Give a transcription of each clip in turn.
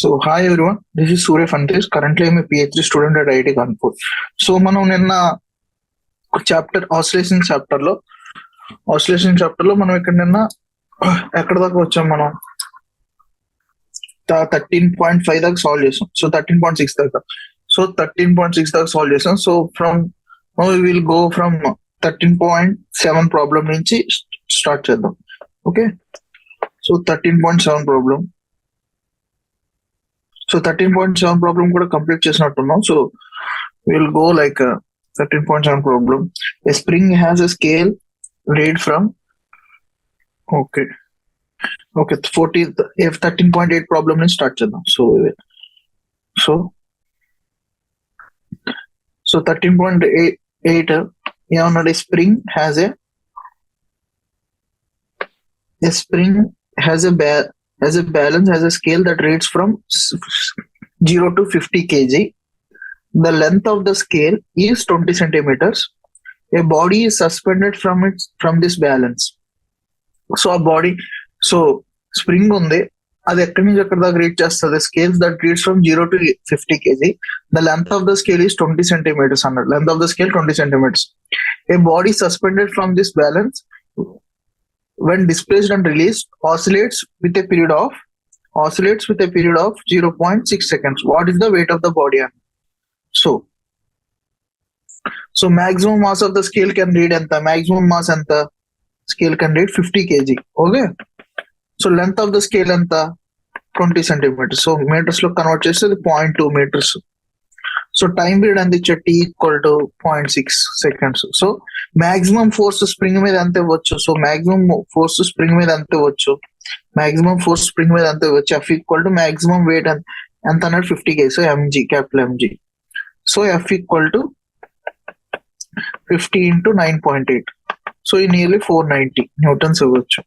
So, hi everyone, this is Surya Fantes. Currently, I'm a PhD student at IIT Kanpur. So, మనం నిన్న chapter oscillation chapter లో మనం ఇక్కడ నిన్న ఎక్కడ దాకా వచ్చాం మనం 13.5 దాకా సాల్వ్ చేసాం. సో 13.6 దాకా. సో 13.6 దాకా సాల్వ్ చేసాం. So from will go from 13.7 problem నుంచి స్టార్ట్ చేద్దాం. Okay, so 13.7 problem. So 13.7 problem కూడా కంప్లీట్ చేసినట్టున్నాం. So will go like 13.7 problem. A spring has a scale read from okay 13.8 problem నుంచి start చేద్దాం. So 13.8 ఏమన్నాడు? Spring has a balance, has a scale that reads from 0 to 50 kg. The length of the scale is 20 centimeters. A body is suspended from this balance. So spring ఉంది, అది ఎక్కడి నుంచి ఎక్కడ దాకా read చేస్తుంది? Scales that reads from 0 to 50 kg. The length of the scale is 20 centimeters అన్నాడు. Length of the scale 20 centimeters. A body suspended from this balance when displaced and released oscillates with a period of 0.6 seconds. What is the weight of the body? So maximum mass of the scale can read enta? Maximum mass enta? Scale can read 50 kg. Okay, so length of the scale enta? 20 centimeters. So meters lo convert cheste 0.2 meters. So time period ఎంత ఇచ్చా? T equal to 0.6 seconds. So maximum force spring మీద ఎంత ఇవ్వచ్చు? So maximum force spring మీద ఎంత ఇవ్వచ్చు? F equal to maximum weight ఎంత అన్నాడు? 50 kg. So mg, capital mg. So F equal to 50 into 9.8. So ఈ నియర్లీ 490 న్యూటన్స్ ఇవ్వచ్చు.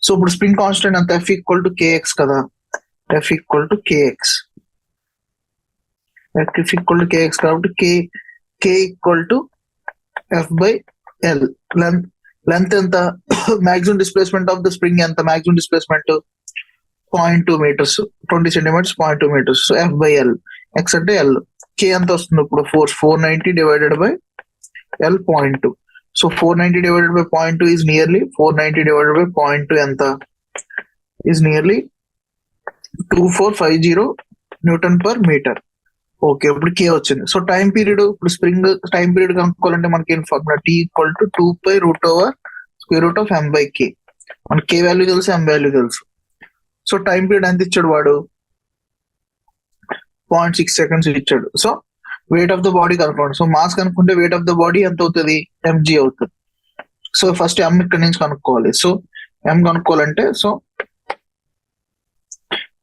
సో ఇప్పుడు స్ప్రింగ్ కాన్స్టెంట్ అంత F ఈక్వల్ టు kx కదా. F ఈక్వల్ టు కాబట్టి k equal to F by L. Length ఎంత? Maximum displacement of the spring ఎంత? Maximum displacement 0.2 meters, 20 centimeters, 0.2 meters. So F by L. X అంటే L. K ఎంత వస్తుంది ఇప్పుడు? Force 490 divided by L 0.2. So 490 divided by 0.2 is nearly 490 divided by 0.2 ఎంత? Is nearly 2450 newton per metre. Okay, ఇప్పుడు K వచ్చింది. So time period, ఇప్పుడు spring time period కనుక్కోవాలంటే మనకి ఏం ఫార్ములా? T equal to 2 √/√ m by k. మనకి కే వాల్యూ తెలుసు, m వాల్యూ తెలుసు. సో టైం పీరియడ్ ఎంత ఇచ్చాడు వాడు? 0.6 seconds ఇచ్చాడు. So weight of the body కనుక్కోండి. సో మాస్ కనుక్కుంటే వెయిట్ ఆఫ్ ద బాడీ ఎంత అవుతుంది? mg అవుతుంది. సో ఫస్ట్ m ఇక్కడ నుంచి కనుక్కోవాలి. సో m కనుక్కోవాలంటే so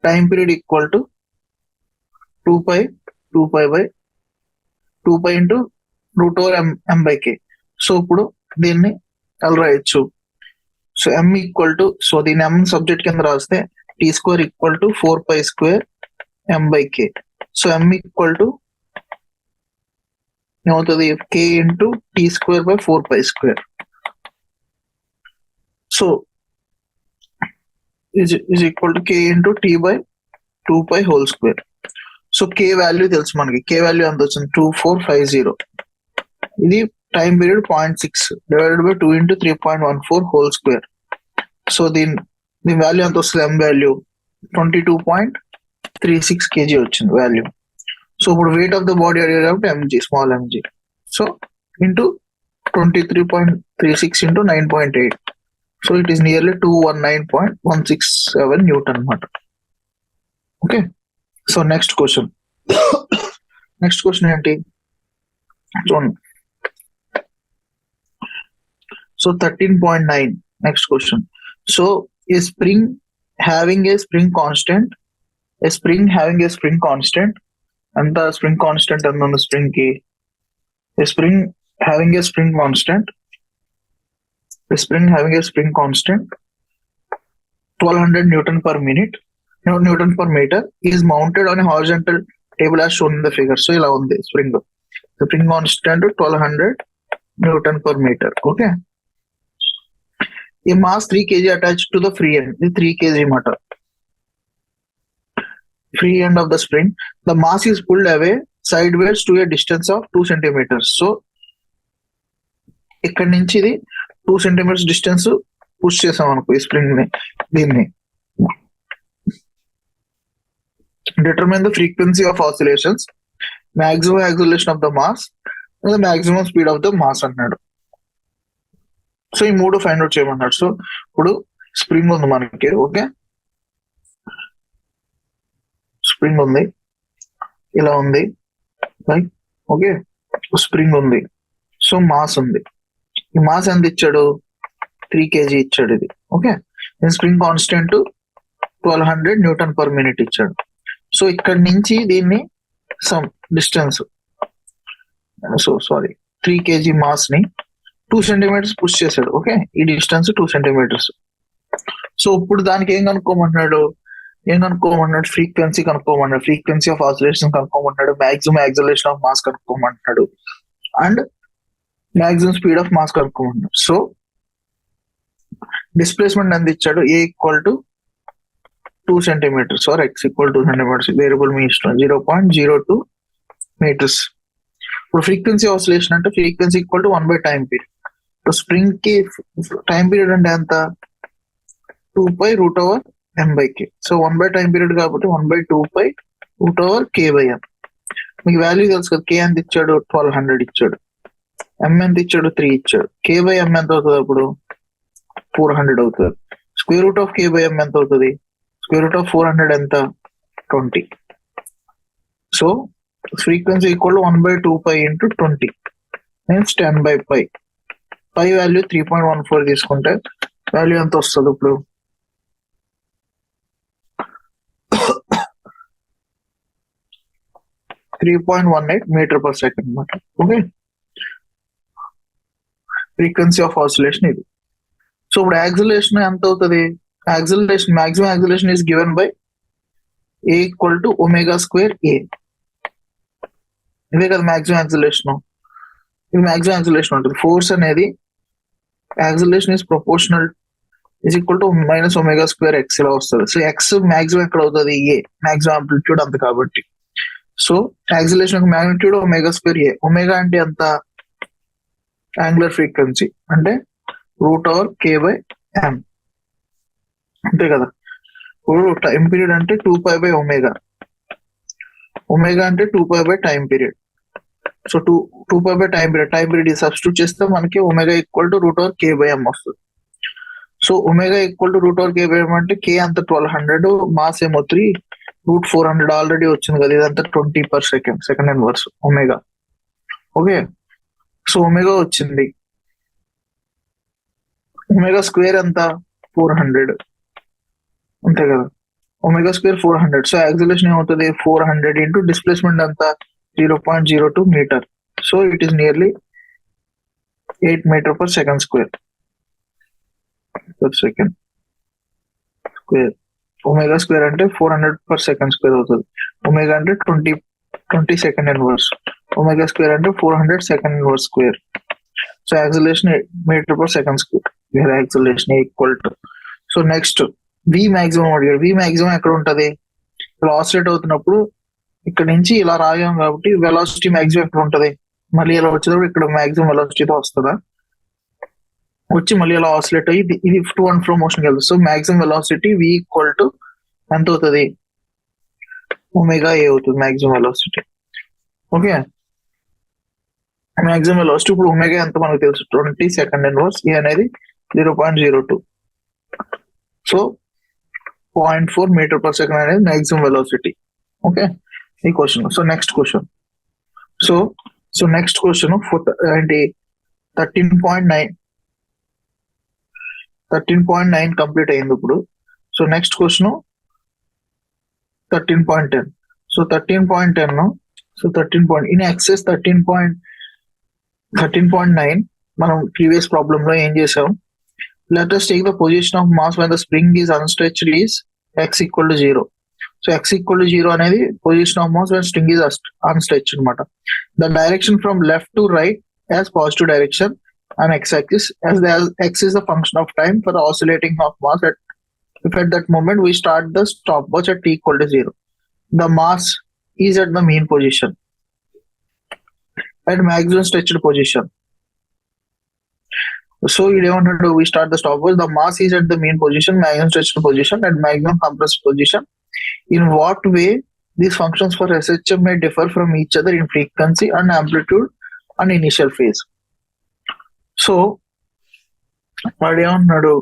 time period equal to 2 pi into √/m by k. So ఇప్పుడు దీన్ని ఎలా రాయొచ్చు? So m equal to, so దీన్ని m సబ్జెక్ట్ కింద రాస్తే t² equal to 4 pi² m by k. So m equal to ఏమవుతుంది? k into t² by 4 pi². So is equal to k into t by 2 pi whole square. So k value తెలుసు మనకి. K value ఎంత వచ్చింది? 2450. ఇది time period 0.6 divided by 2 into 3.14 whole square. So దీని value ఎంత వస్తుంది? m value 22.36 kg వచ్చింది value. So ఇప్పుడు వెయిట్ ఆఫ్ ద బాడీ అడిగారు కాబట్టి mg, small mg. So into 23.36 into 9.8. So it is nearly 219.167 Newton అనమాట. ఓకే, సో నెక్స్ట్ క్వశ్చన్ ఏంటి చూడండి. So 13.9 next question. So A spring having a spring constant అంత spring constant అన్న spring కి spring having a spring constant 1200 Newton per meter is mounted on a horizontal table as shown in the figure. So ఇలా ఉంది spring constant 1200 Newton per meter. Okay, a mass 3 kg attached to the free end. ఇది 3 kg మాట. free end of the spring, the mass is pulled away sideways to a distance of 2 centimeters. So ఇక్కడ నుంచి ఇది 2 centimeters distance push చేసాం అనుకో ఈ spring ని, దీన్ని. Determine the frequency of oscillations, maximum acceleration of the mass and the maximum speed of the mass అన్నాడు. So ఈ మూడు ఫైండ్ అవుట్ చేయమన్నాడు. సో ఇప్పుడు స్ప్రింగ్ ఉంది మనకి, ఓకే, స్ప్రింగ్ ఉంది, ఇలా ఉంది, రైట్, ఓకే, స్ప్రింగ్ ఉంది. సో మాస్ ఉంది, ఈ మాస్ ఎంత ఇచ్చాడు, 3 kg ఇచ్చాడు ఇది, okay. Spring constant 1200 Newton per minute ఇచ్చాడు. సో ఇక్కడ నుంచి దీన్ని some distance, so sorry 3 kg mass ని 2 centimeters పుష్ చేశాడు, ఓకే, ఈ డిస్టెన్స్ 2 centimeters. సో ఇప్పుడు దానికి ఏం కనుక్కోమన్నాడు, ఫ్రీక్వెన్సీ కనుక్కోమన్నాడు, ఫ్రీక్వెన్సీ ఆఫ్ ఆసిలేషన్ కనుక్కోమన్నాడు, మాక్సిమం యాక్సిలరేషన్ ఆఫ్ మాస్ కనుక్కోమన్నాడు, and maximum speed of mass కనుక్కోమన్నాడు. సో డిస్ప్లేస్మెంట్ ఎంత ఇచ్చాడు, a equal to 2 centimeters or x equal to 2 centimeters, variable మీ ఇష్టం, 0.02 meters. ఇప్పుడు ఫ్రీక్వెన్సీ ఆసిలేషన్ అంటే frequency equal to 1 by time period. ఇప్పుడు స్ప్రింగ్ కి టైం పీరియడ్ అంటే ఎంత, 2π√m/k. So 1 by time period కాబట్టి 1/2π√k/m. మీకు వాల్యూ తెలుసు కదా, k ఎంత ఇచ్చాడు, 1200 ఇచ్చాడు, m ఎంత ఇచ్చాడు, 3 ఇచ్చాడు, k/m ఎంత అవుతుంది అప్పుడు 400 అవుతుంది. స్క్వేర్ రూట్ ఆఫ్ k/m ఎంత అవుతుంది, స్క్వేర్ రూట్ ఆఫ్ 400 ఎంత, 20. So frequency equal to 1/2π × 20 means 10/π. Pi value 3.14 తీసుకుంటే వాల్యూ ఎంత వస్తుంది ఇప్పుడు, 3.18 మీటర్ పర్ సెకండ్ అనమాట, ఓకే. ఫ్రీక్వెన్సీ ఆఫ్ ఆసిలేషన్ ఇది. సో ఇప్పుడు యాక్సిలరేషన్ ఎంత అవుతుంది, acceleration maximum acceleration is given by a equal to ω²a. ఇదే కదా మాక్సిమం యాక్సిలరేషన్, ఇది మాక్సిమం యాక్సిలరేషన్ ఉంటుంది. ఫోర్స్ అనేది acceleration is proportional is equal to -ω²x ఇలా వస్తుంది. సో ఎక్స్ మాక్సిమం ఎక్కడ అవుతుంది, ఏ మాక్సిమం ఆంప్లిట్యూడ్ అంత కాబట్టి. So acceleration magnitude ω²a. Omega అంటే ఎంత, యాంగులర్ ఫ్రీక్వెన్సీ అంటే √k/m అంతే కదా. ఇప్పుడు టైం పీరియడ్ అంటే 2π/ω, ఒమేగా అంటే 2π time period. So 2π time period substitute చేస్తే మనకి ఒమేగా ఈక్వల్ టు √k/m వస్తుంది. So omega equal to √k/m అంటే k అంత 1200, మాస్ ఏమో 3, √400 ఆల్రెడీ వచ్చింది కదా, ఇదంతా 20 per second, second inverse omega, okay. So omega వచ్చింది, ఒమేగా స్క్వేర్ ఎంత 400 అంతే కదా, ω² 400. సో యాక్సిలరేషన్ ఏమవుతుంది, 400 ఇంటూ డిస్ప్లేస్మెంట్ అంతా 0.02 meter. So it is nearly 8 meter per second square square. ω² అంటే 400 పర్ సెకండ్ స్క్వేర్ అవుతుంది. ఒమేగా అంటే 20 సెకండ్ ఇన్వర్స్, ω² అంటే 400 second inverse square. So acceleration meter per second square, వేరే acceleration equal to. So next v maximum అడిగాడు. V maximum ఎక్కడ ఉంటది, ఇలా oscillate అవుతున్నప్పుడు ఇక్కడ నుంచి ఇలా రాయాం కాబట్టి వెలాసిటీ మాక్సిమం ఎక్కడ ఉంటది, మళ్ళీ ఇలా వచ్చేటప్పుడు ఇక్కడ మాక్సిమం వెలాసిటీతో వస్తుందా, వచ్చి మళ్ళీ ఇలా ఆసిలేట్ అయ్యి ఇది టు అండ్ ఫ్రో మోషన్ వెళ్తుంది. So maximum velocity V equal to ఎంత అవుతుంది, ω/a అవుతుంది maximum velocity, okay. Maximum velocity ఇప్పుడు ఒమేగా ఎంత మనకు తెలుసు, 20 సెకండ్ ఇన్వర్స్, ఏ అనేది 0.02. సో 0.4 మీటర్ పర్ సెకండ్ అనేది మాక్సిమం వెలాసిటీ, ఓకే. ఈ question. So next question, so next question ఏంటి, 13.9 కంప్లీట్ అయింది ఇప్పుడు. So next question 13.10. So 13.10 in excess 13.9 మనం ప్రీవియస్ ప్రాబ్లమ్ లో ఏం చేసాం, let us take the position of mass when the spring is unstretched is x equal to 0. So x equal to 0 అనేది position of mass when string is unstretched అనమాట. The direction from left to right as positive direction on x-axis, as the x is the function of time for the oscillating of mass if at that moment we start the stopwatch at t equal to 0. the mass is at the mean position at maximum stretched position. So we start the stopwatch. The mass is at the mean position, maximum stretched position, at maximum compressed position. In what way these functions for SHM may differ from each other in frequency and amplitude and initial phase. So వాడు ఏమన్నాడు,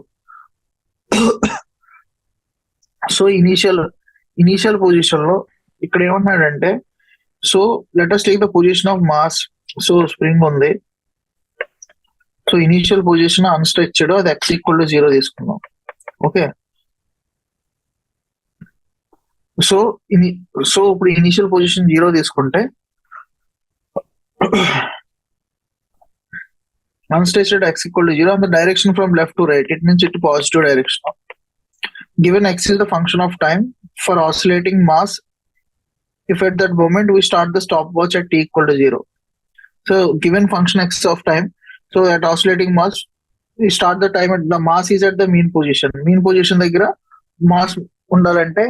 so initial position లో ఇక్కడ ఏమన్నాడంటే, so let us take the position of mass. So spring ఉంది, so initial position అన్స్ట్రెచ్డ్, అది x equal to 0 తీసుకుందాం. Okay, so ఇప్పుడు initial position 0 తీసుకుంటే unstretched x equal to 0 and the direction from left to right, it means it's positive direction. Given x is the function of time for oscillating mass, if at that moment we start the stopwatch at t equal to 0. So given function x of time, so at oscillating mass, we start the time at the mass is at the mean position. Mean position దగ్గర mass ఉండాలంటే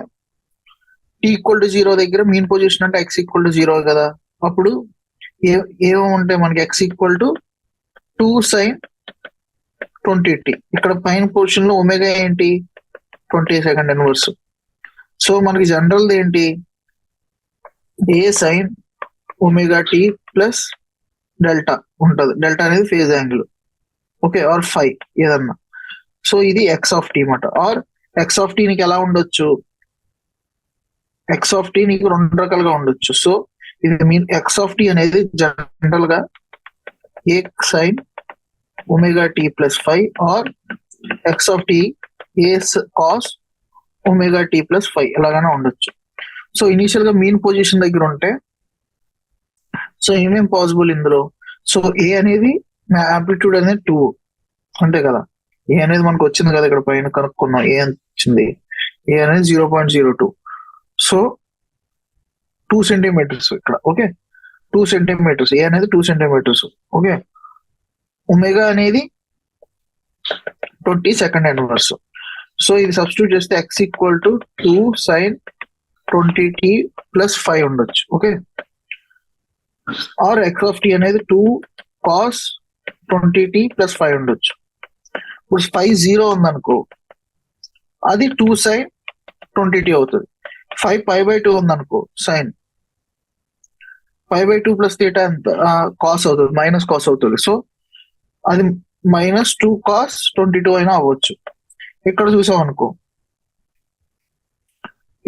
t equal to 0 దగ్గర mean position అంటే x equal to 0 కదా. అప్పుడు ఏమో ఉంటాయి మనకి, x equal to 2 sin 20t. ఇక్కడ పైన పొజిషన్ లో ఒమేగా ఏంటి, 20 సెకండ్ ఇన్వర్స్. సో మనకి జనరల్ ఏంటి, a sine omega tea plus delta ఉంటుంది. డెల్టా అనేది phase angle, okay, or phi ఏదన్నా. సో ఇది ఎక్స్ ఆఫ్ టీ మాట. ఆర్ ఎక్స్ ఆఫ్ టీ నీకు ఎలా ఉండొచ్చు, ఎక్స్ ఆఫ్ టీ నీకు 2 రకాలుగా ఉండొచ్చు. సో ఇది మీన్ ఎక్స్ ఆఫ్ టీ అనేది జనరల్ గా a sine omega tea plus five, or X of t a cos omega tea plus five, ఎలాగైనా ఉండొచ్చు. సో ఇనీషియల్ గా మీన్ పొజిషన్ దగ్గర ఉంటే, సో ఏమేం పాసిబుల్ ఇందులో, సో ఏ అనేది ఆంప్లిట్యూడ్ అనేది 2 అంతే కదా. ఏ అనేది మనకు వచ్చింది కదా, ఇక్కడ పైన కనుక్కున్నాం ఏ వచ్చింది, ఏ అనేది 0.02. సో 2 సెంటీమీటర్స్ ఇక్కడ, ఓకే, 2 సెంటీమీటర్స్, ఏ అనేది 2 సెంటీమీటర్స్, ఓకే. ఒమేగా అనేది 20 సెకండ్ ఇన్వర్స్. సో ఇది సబ్స్టిట్యూట్ చేస్తే X equal to 2 sin 20t plus 5 ఉండొచ్చు, okay. Or X of tea అనేది 2 cos 20t ప్లస్ 5 ఉండొచ్చు. ఇప్పుడు 5 0 ఉందనుకో, అది 2 sin 20t అవుతుంది. 5 π/2 ఉందనుకో, సైన్ 5/2 ప్లస్ థీటా ఎంత కాస్ అవుతుంది, మైనస్ కాస్ అవుతుంది. సో అది -2 cos 22 అయినా అవ్వచ్చు. ఇక్కడ చూసాం అనుకో,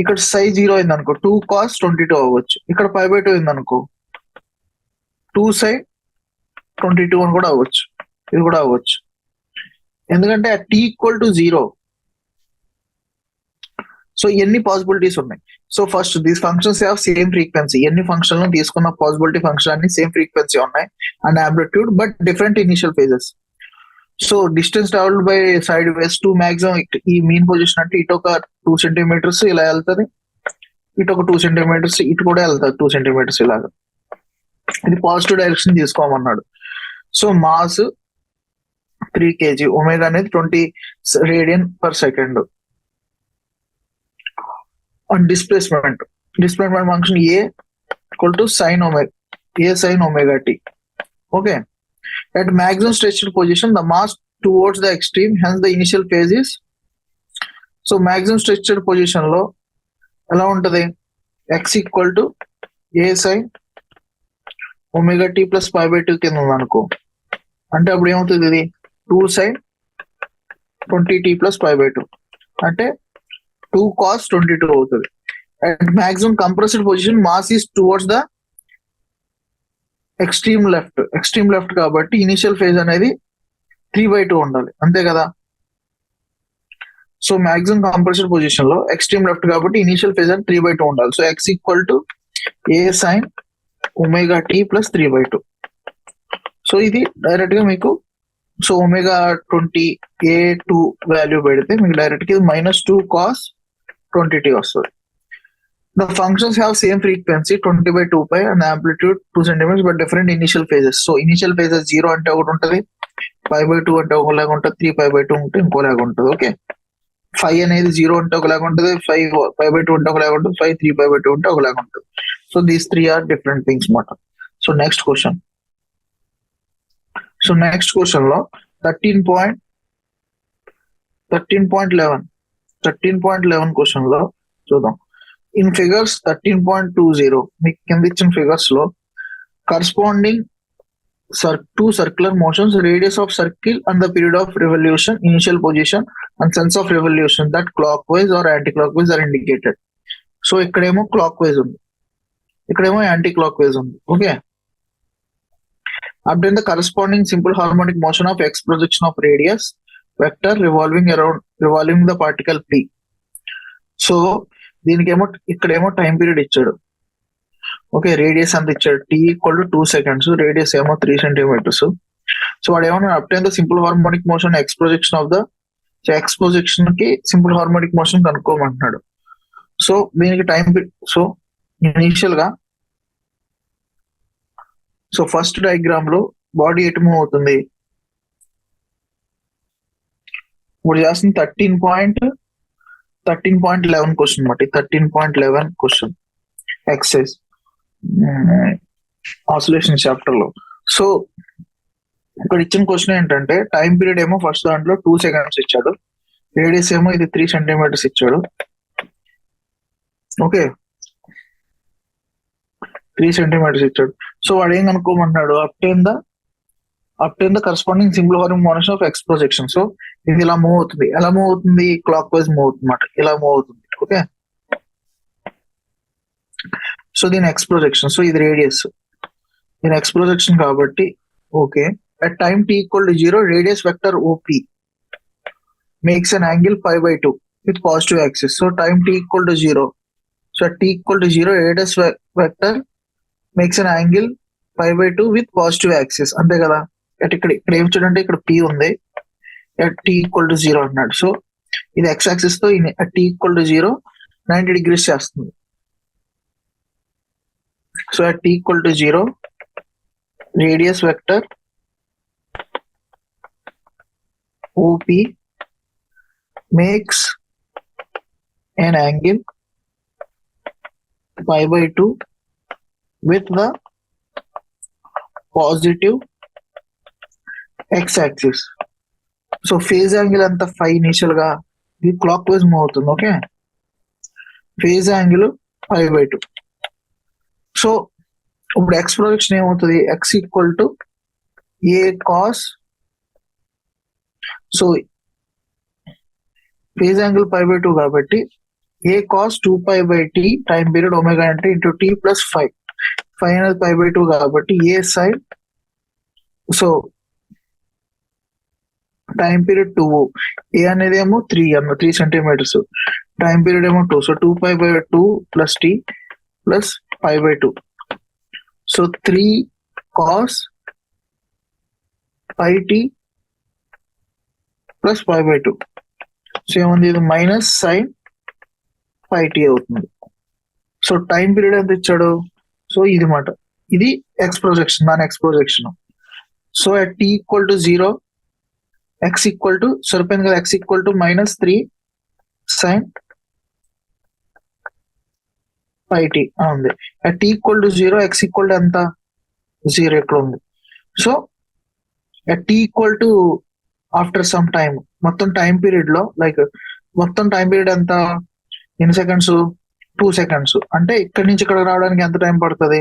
ఇక్కడ సైజ్ 0 అయింది అనుకో, 2 cos 22 అవ్వచ్చు. ఇక్కడ π/2 అయింది అనుకో, 2 sin 22 అని కూడా అవ్వచ్చు. ఇది కూడా అవ్వచ్చు, ఎందుకంటే ఆ t ఈక్వల్ టు 0. సో ఎన్ని పాసిబిలిటీస్ ఉన్నాయి. So first these functions have same frequency. ఎన్ని ఫంక్షన్ తీసుకున్న పాసిబిలిటీ ఫంక్షన్ అన్ని సేమ్ ఫ్రీక్వెన్సీ ఉన్నాయి and amplitude, but different initial phases. So distance travelled by side ways to maximum, ఈ mean position అంటే ఇటు ఒక 2 సెంటీమీటర్స్ ఇలా వెళ్తుంది, ఇటు ఒక 2 సెంటీమీటర్స్, ఇటు కూడా వెళ్తుంది 2 సెంటీమీటర్స్ ఇలాగా. ఇది పాజిటివ్ డైరెక్షన్ తీసుకోమన్నాడు. సో మాస్ 3 kg, ఒమేగా అనేది 20 radian per second. And displacement function a equal to sine omega, a sine omega t, okay. At maximum stretched position, the mass towards the extreme, hence the initial phase is. So maximum stretched position లో ఎలా ఉంటది, x equal to A sine omega tea plus π/2 కింద ఉందనుకో, అంటే అప్పుడు ఏమవుతుంది, ఇది 2 sin 20t plus π/2 అంటే 2 cos 22 అవుతుంది. At maximum compressed position, mass is towards the extreme left కాబట్టి ఇనిషియల్ ఫేజ్ అనేది 3/2 ఉండాలి, అంతే కదా. సో మాక్సిమం కంప్రెషన్ పొజిషన్ లో ఎక్స్ట్రీమ్ లెఫ్ట్ కాబట్టి ఇనిషియల్ ఫేజ్ అనేది 3/2 ఉండాలి. So X equal to A sine omega tea plus 3/2. So ఇది డైరెక్ట్ గా మీకు, సో ఒమేగా 20 A2 వాల్యూ పెడితే మీకు డైరెక్ట్ గా -2 cos 20t వస్తుంది. The functions have same frequency 20/2π and amplitude 2 centimeters but different initial phases. So initial phases 0 అంటే ఒకటి ఉంటుంది, π/2 అంటే ఒకలాగా ఉంటుంది, 3π/2 ఉంటే ఇంకోలాగా ఉంటుంది, ఓకే. ఫైవ్ అనేది 0 ఉంటే ఒకలాగా ఉంటుంది, 5/2 ఉంటే ఒకలాగా ఉంటుంది, 5 3/2 ఉంటే ఒకలాగా ఉంటుంది. So these 3 are different things మాట. So next question. So next question లో 13.11 క్వశ్చన్ లో చూద్దాం. ఇన్ ఫిగర్స్ 13.20 మీకు కింద ఇచ్చిన ఫిగర్స్ లో corresponding two circular motions, radius of circle and the period of revolution, initial position and sense of revolution that clockwise or anti-clockwise are indicated. So ఇక్కడేమో clock wise ఉంది, ఇక్కడేమో anti clock wise ఉంది. Okay, obtain the corresponding simple harmonic motion of x projection of radius vector revolving the particle p. So దీనికేమో ఇక్కడేమో time period ఇచ్చాడు. Okay, radius అంత ఇచ్చాడు, t equal to 2 seconds, radius ఏమో 3 centimeters. So వాడు ఏమన్నా obtain the simple harmonic motion x projection of the x projection కి simple harmonic motion కనుక్కోమంటున్నాడు. సో దీనికి టైం, సో ఇనీషియల్ గా సో ఫస్ట్ డయాగ్రామ్ లో బాడీ ఎటు మూవ్ అవుతుంది, ఇప్పుడు చేస్తుంది 13.11 క్వశ్చన్ బట్టి 13.11 క్వశ్చన్ ఎక్సైజ్ ఆసిలేషన్ చాప్టర్ లో. సో ఇక్కడ ఇచ్చిన క్వశ్చన్ ఏంటంటే టైం పీరియడ్ ఏమో ఫస్ట్ దాంట్లో 2 seconds ఇచ్చాడు, రేడియస్ ఏమో ఇది 3 centimeters ఇచ్చాడు. ఓకే, 3 centimeters ఇచ్చాడు. సో వాడు ఏం కనుక్కోమన్నాడు, obtain the corresponding simple harmonic motion of x projection. So ఇది ఇలా మూవ్ అవుతుంది, ఎలా మూవ్ అవుతుంది, క్లాక్ వైజ్ మూవ్ అవుతుంది అన్నమాట, ఇలా మూవ్ అవుతుంది. ఓకే, సో దీని ఎక్స్ ప్రొజెక్షన్, సో ఇది రేడియస్, దీని ఎక్స్ ప్రొజెక్షన్ కాబట్టి. Okay, at time t equal to 0, radius vector OP makes an angle π/2 with positive axis. So time t equal to 0, so at t equal to 0, radius vector makes an angle π/2 with positive axis. అంతే కదా, ఇక్కడ ఏం చూడండి, ఇక్కడ p ఉంది, at t equal to 0 అన్నాడు. So ఇది x axis తో at t equal to 0 90 degrees చేస్తుంది. So at t equal to 0, radius vector OP makes an angle π/2 with the positive x axis. So phase angle అంతా 5 initial గా ఇది clockwise move అవుతుంది. Okay, phase angle π/2. So ఇప్పుడు x projection ఏమవుతుంది, x equal to a cos, so phase angle π/2 కాబట్టి a cos 2π/t time period omega అంటే into t plus 5 అనేది π/2 కాబట్టి a sine, so time period 2, a అనేది ఏమో 3 centimeters, time period ఏమో 2, so 2π/2 plus t plus π/2, so 3 cos πt plus π/2. So ఏముంది, ఇది minus sign πt అవుతుంది. సో టైం పీరియడ్ ఎంత ఇచ్చాడు, సో ఇది మాట, ఇది ఎక్స్ ప్రొజెక్షన్, దాని X projection. So at t equal to 0, X equal to సరిపోయింది కదా, X equal to -3 sine πt ఉంది. At t equal to 0, X equal to ఎంత, 0 ఎక్కడ ఉంది. So at t equal to after some time, మొత్తం time period లో మొత్తం time period ఎంత, ఎన్ని సెకండ్స్, 2 seconds. అంటే ఇక్కడి నుంచి ఇక్కడ రావడానికి ఎంత టైం పడుతుంది,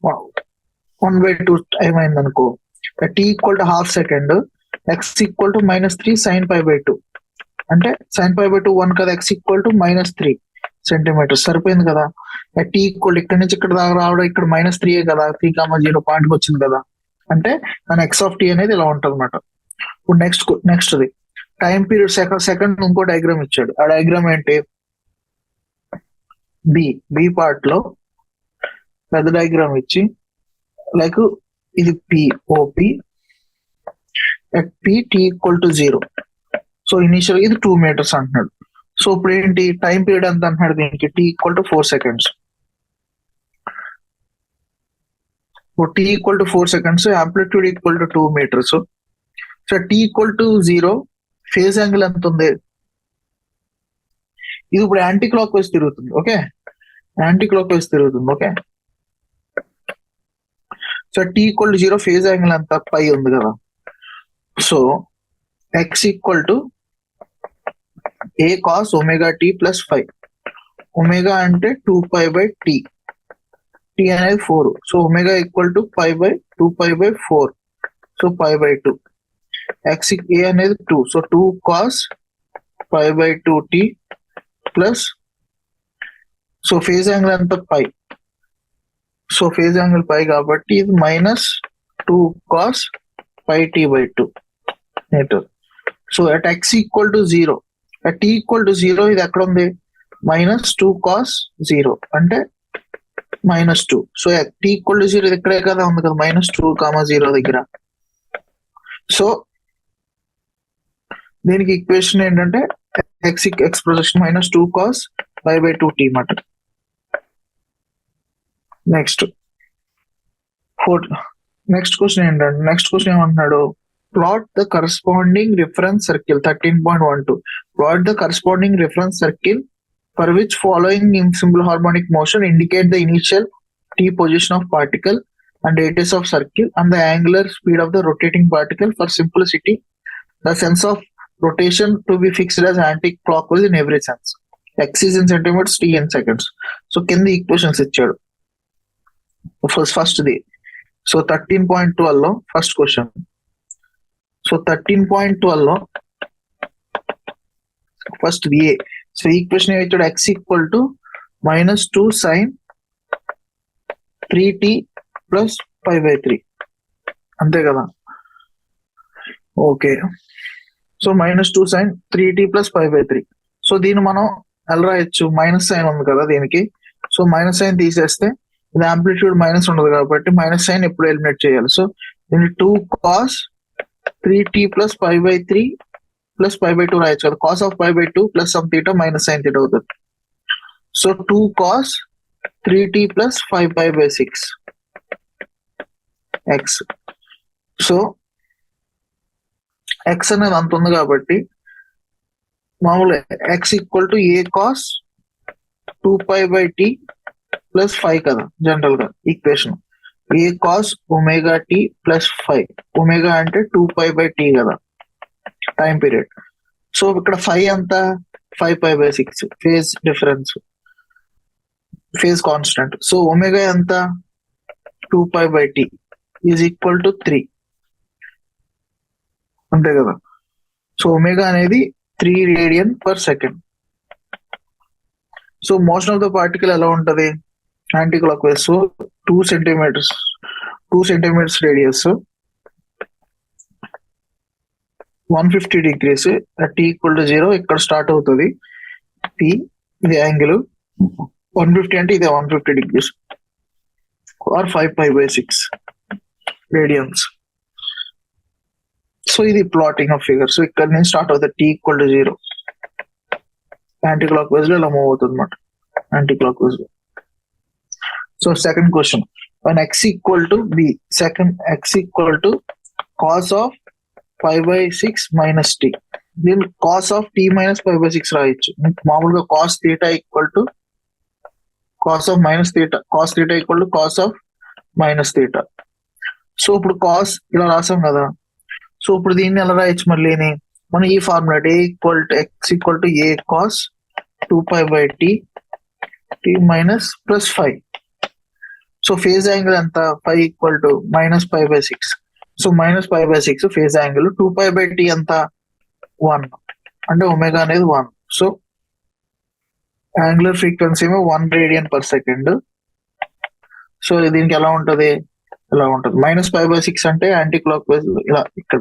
1/2 టైం అయింది అనుకో. t equal to ½ second, x equal to -3 sine π/2 అంటే సైన్ π/2 1 కదా, ఎక్స్ ఈక్వల్ టు -3 centimeters సరిపోయింది కదా. t ఈక్వల్ ఇక్కడ నుంచి ఇక్కడ దాకా రావడం, ఇక్కడ -3 కదా, 3,0 పాయింట్కి వచ్చింది కదా, అంటే మన ఎక్స్ ఆఫ్ టీ అనేది ఇలా ఉంటుంది అనమాట. ఇప్పుడు నెక్స్ట్ టైం పీరియడ్ సెకండ్ ఇంకో డయాగ్రామ్ ఇచ్చాడు. ఆ డయాగ్రామ్ ఏంటి, బి పార్ట్ లో పెద్ద డయాగ్రామ్ ఇచ్చి ఇది P O P at p t equal to 0. So initial ఇది 2 meters అంటున్నాడు. సో ఇప్పుడు ఏంటి, టైం పీరియడ్ ఎంత అంటున్నాడు దీనికి, t equal to 4 seconds. t equal to 4 seconds, amplitude equal to 2 meters. So t equal to 0, phase angle ఎంత ఉంది, ఇది ఇప్పుడు యాంటీ క్లాక్ వైజ్ తిరుగుతుంది. ఓకే, యాంటీ క్లాక్ వైజ్ తిరుగుతుంది. Okay, so t equal to 0 phase angle అంతా పై ఉంది కదా. So x equal to a cos omega t plus 5. Omega అంటే 2π/t, t అనేది 4. So omega equal to 5/2π/4, so π/2. x a అనేది 2, so 2 cos π/2t plus, so phase angle అంతా pi, so phase angle pi కాబట్టి ఇది -2 cos πt/2 metre. So at x equal to 0, at t equal to 0 ఇది ఎక్కడ ఉంది? -2 cos 0 అంటే -2. So t equal to 0 ఇది ఇక్కడే కదా ఉంది కదా, -2, 0 దగ్గర. సో దీనికి ఈక్వేషన్ ఏంటంటే x ప్రొజెక్షన్ -2 cos π/2t మాట. నెక్స్ట్ క్వశ్చన్ ఏంటంటే, నెక్స్ట్ క్వశ్చన్ ఏమంటున్నాడు? Plot the corresponding reference circle 13.12. Plot the corresponding reference circle for which following in simple harmonic motion indicate the initial t position of particle and radius of circle and the angular speed of the rotating particle. For simplicity, the sense of rotation to be fixed as anti-clockwise in every sense. X is in centimeters, t in seconds. So కింద equations ఇచ్చాడు. First ది, so 13.12 లో first question. So 13.12 లో first ది A. So equation ఏమిచ్చాడు? x equal to -2 sin 3t plus π/3, అంతే కదా. Okay, so -2 sin 3t plus π/3. So దీన్ని మనం ఎలా రాయొచ్చు? మైనస్ సైన్ ఉంది కదా దీనికి, సో మైనస్ సైన్ తీసేస్తే ఇది ఆంప్లిట్యూడ్ మైనస్ ఉండదు కాబట్టి మైనస్ సైన్ ఎప్పుడు ఎలిమినేట్ చేయాలి. సో దీన్ని 2 cos 3t ప్లస్ π/3 ప్లస్ π/2 రాయొచ్చు కదా. Cos of π/2 plus some theta minus sine theta అవుతుంది. So 2 cos 3t plus 5π/6 x. So x అనేది అంత ఉంది కాబట్టి మామూలు x equal to a cos 2π/t plus 5 కదా జనరల్ గా equation. a cos omega t plus 5, omega అంటే 2π/t కదా టైం పీరియడ్. సో ఇక్కడ 5 అంతా 5π/6 phase difference, phase constant. So omega ఎంత? 2π/t ఈజ్ ఈక్వల్ టు 3, అంతే కదా. సో ఒమేగా అనేది 3 radian per second. So motion of the particle ఎలా ఉంటది? Anticlockwise. So 2 centimetres radius, 150 degrees t equal to 0 ఇక్కడ start అవుతుంది. t ఇది angle 150 అంటే ఇదే 150 degrees ఆర్ 5π/6 రేడియన్స్. సో ఇది ప్లాటింగ్ ఆఫ్ ఫిగర్. సో ఇక్కడ నుంచి స్టార్ట్ అవుతుంది t equal to 0, anticlockwise లో ఇలా మూవ్ అవుతుంది అనమాట, యాంటీ క్లాక్ వైజ్ లో. So second question, when x equal to b, second x equal to cos of π/6 minus t. దీన్ని cos of t minus π/6 రాయొచ్చు. మామూలుగా cos θ equal to cos of minus θ, cos θ equal to cos of minus θ. So ఇప్పుడు cos ఇలా రాసాం కదా. So ఇప్పుడు దీన్ని ఎలా రాయొచ్చు? మళ్ళీ మనం ఈ formula a equal to x equal to a cos 2π/t t minus plus 5. So phase angle ఎంత? 5 equal to -π/6. So -π/6 phase angle. 2π/t ఎంత? 1, అంటే ఒమేగా అనేది 1. సో యాంగులర్ ఫ్రీక్వెన్సీ ఏమో 1 రేడియన్ పర్ సెకండ్. సో దీనికి ఎలా ఉంటది? ఇలా ఉంటది. -π/6 అంటే యాంటీ క్లాక్ వైజ్ ఇలా ఇక్కడ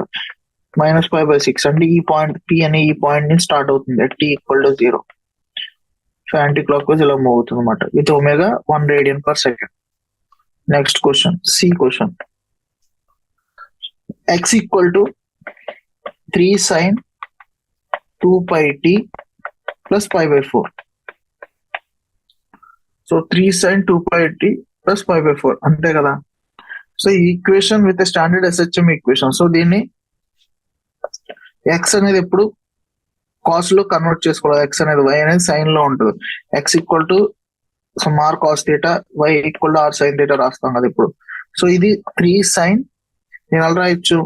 -π/6 అంటే ఈ పాయింట్ p అనే ఈ పాయింట్ నుంచి స్టార్ట్ అవుతుంది t equal to 0. So anticlockwise ఇలా మూవ్ అవుతుంది అనమాట with omega 1 radian per second. Next question, C question. x equal to 3 sin 2πt plus π/4. So 3 sin 2πt plus π/4 అంతే కదా. So ఈ equation with standard SHM equation. So దీన్ని x అనేది ఎప్పుడు cos లో కన్వర్ట్ చేసుకోవాలి. ఎక్స్ అనేది వై అనేది సైన్ లో ఉంటుంది. X equal to R cos theta, Y equal to R sine theta రాస్తాం కదా ఇప్పుడు. సో ఇది 3 సైన్, నేను అలా రాయొచ్చు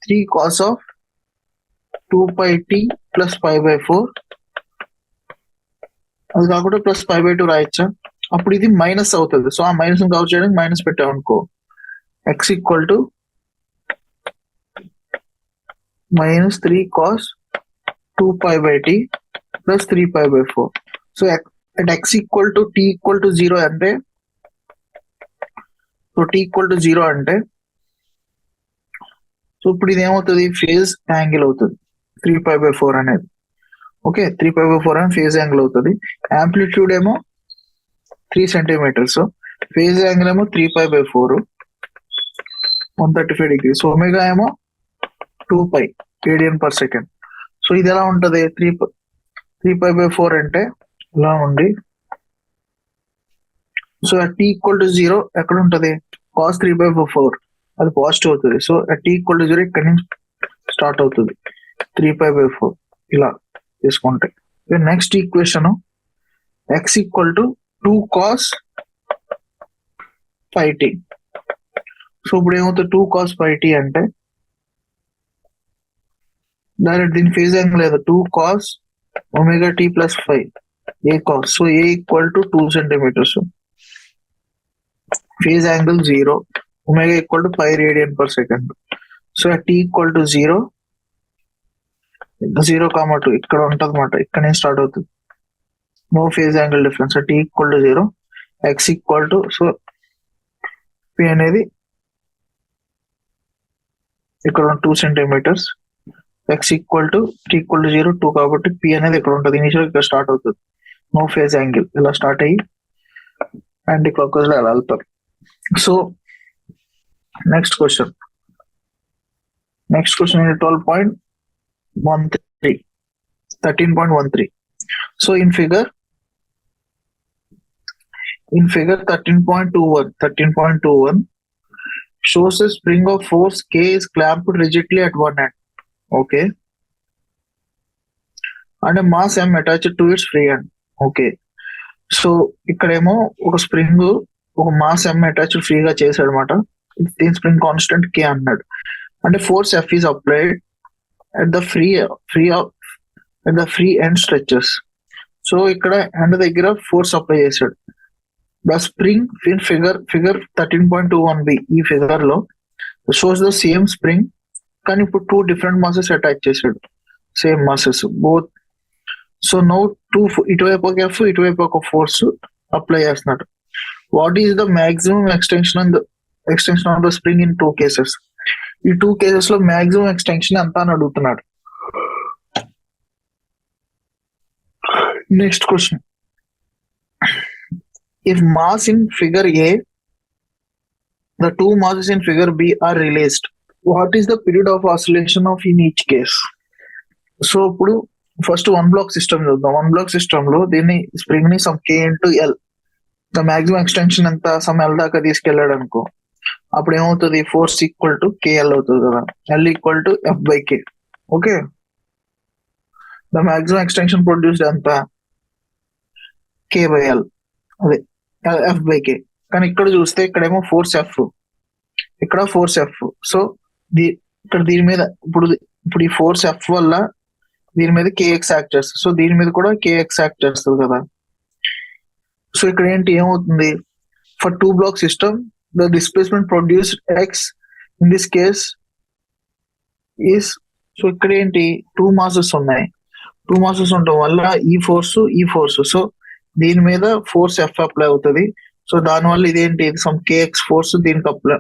3 కాస్ ఆఫ్ 2πt ప్లస్ π/4, అది కాకుండా ప్లస్ π/2 రాయొచ్చా. అప్పుడు ఇది మైనస్ అవుతుంది. సో ఆ మైనస్ కవర్ చేయడానికి మైనస్ పెట్టామనుకో, x equal to minus 3 cos 2πt plus 3π/4. So at x equal to t equal to 0 అంటే, సో t ఈక్వల్ టు 0 అంటే, సో ఇప్పుడు ఇది ఏమవుతుంది, ఫేజ్ యాంగిల్ అవుతుంది 3π/4 అనేది. ఓకే, 3π/4 అని ఫేజ్ యాంగిల్ అవుతుంది. యాంప్లిట్యూడ్ ఏమో 3 సెంటీమీటర్స్, ఫేజ్ యాంగిల్ ఏమో 3π/4 135 degrees, ఒమేగా ఏమో 2π రేడియన్ పర్ సెకండ్. సో ఇది ఎలా ఉంటది, 3π/4 అంటే ఇలా ఉండి, సో t ఈక్వల్ టు 0 ఎక్కడ ఉంటది, కాస్ 3/4 అది పాజిటివ్ అవుతుంది. సో t ఈక్వల్ టు 0 ఇక్కడ నుంచి స్టార్ట్ అవుతుంది 3π/4 ఇలా తీసుకుంటే. Next equation x equal to 2 cos πt. So ఇప్పుడు ఏమవుతుంది, 2 కాస్ πt అంటే డైరెక్ట్ దీని ఫేజ్ యాంగిల్ లేదు, 2 cos omega t plus 5 A cos. So A equal to 2 centimetres, phase angle 0, omega equal to 5 radian per second. So t equal to 0, 0,2 ఇక్కడ ఉంటుంది అన్నమాట, ఇక్కడ నుంచి స్టార్ట్ అవుతుంది. No phase angle difference. t equal to 0, x equal to, so p అనేది ఇక్కడ 2 centimetres, x equal to t equal to 0, 2 కాబట్టి p అనేది ఇక్కడ ఉంటుంది. ఇనిషియల్ ఇక్కడ స్టార్ట్ అవుతుంది. నో ఫేజ్ యాంగిల్ ఇలా స్టార్ట్ అయ్యి యాంటీ క్లాక్ వైజ్ లో అలా వెళ్తారు. So next question 13.13. So in figure 13.21 shows a spring of force K is clamped rigidly at one end. Okay. And a mass M attached to its free end. Okay. So ఇక్కడేమో ఒక spring, ఒక mass M attach ఫ్రీగా చేశాడు అనమాట. దీని spring constant K అన్నాడు. అంటే force F is applied at the free end stretches. So ఇక్కడ ఎండ్ దగ్గర ఫోర్స్ అప్లై చేశాడు. The spring in figure 13.21b ఈ ఫిగర్ లో షోస్ ద సేమ్ స్ప్రింగ్, కానీ ఇప్పుడు 2 డిఫరెంట్ మాసెస్ అటాచ్ చేశాడు, same masses both. So no ఇటువైపు ఒక ఎఫ్, ఇటువైపు ఒక ఫోర్స్ అప్లై చేస్తున్నాడు. What is the maximum extension of the spring in 2 cases? ఈ 2 కేసెస్ లో మాక్సిమం ఎక్స్టెన్షన్ ఎంత అని అడుగుతున్నాడు. Next question, if mass in figure A, the 2 masses in figure B are released, what is the period of oscillation of in each case? So ఇప్పుడు first 1 block system చూద్దాం. 1 block system లో దీన్ని spring ని some K into L, the maximum extension ఎంత some L దాకా తీసుకెళ్ళాడు అనుకో, అప్పుడు ఏమవుతుంది, ఫోర్స్ ఈక్వల్ టు KL అవుతుంది కదా, L equal to F/K. Okay, the maximum extension produced ఎంత, K/L, అదే F/K. కానీ ఇక్కడ చూస్తే ఇక్కడేమో ఫోర్స్ F, ఇక్కడ ఫోర్స్ F. సో ఇక్కడ దీని మీద ఇప్పుడు ఈ ఫోర్స్ F వల్ల దీని మీద KX యాక్ట్ చేస్తుంది. సో దీని మీద కూడా KX యాక్ట్ చేస్తుంది కదా. సో ఇక్కడ ఏంటి ఏమవుతుంది, for 2 black system the displacement produced X in this case is, so ఇక్కడ ఏంటి 2 మాసెస్ ఉన్నాయి. 2 మాసెస్ ఉండటం వల్ల ఈ ఫోర్స్, సో దీని మీద ఫోర్స్ F అప్లై అవుతుంది. సో దానివల్ల ఇదేంటి, సమ్ KX ఫోర్స్ దీనికి అప్లై,